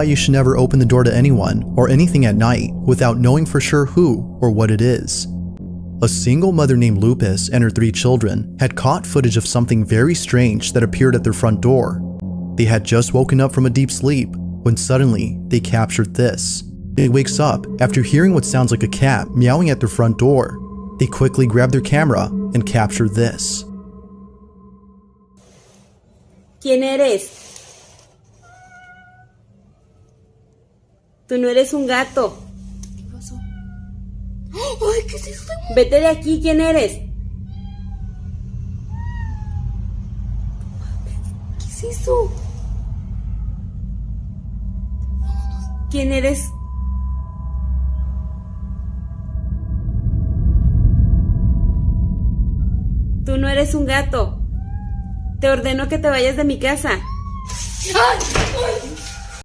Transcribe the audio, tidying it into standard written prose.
You should never open the door to anyone or anything at night without knowing for sure who or what it is. A single mother named Lupus and her 3 children had caught footage of something very strange that appeared at their front door. They had just woken up from a deep sleep when suddenly they captured this. It wakes up after hearing what sounds like a cat meowing at their front door. They quickly grab their camera and capture this. ¿Quién eres? Tú no eres un gato. ¿Qué pasó? ¡Ay, qué es eso! Vete de aquí, ¿quién eres? ¿Qué es eso? ¿Quién eres? Tú no eres un gato. Te ordeno que te vayas de mi casa. ¡Ay! ¡Ay!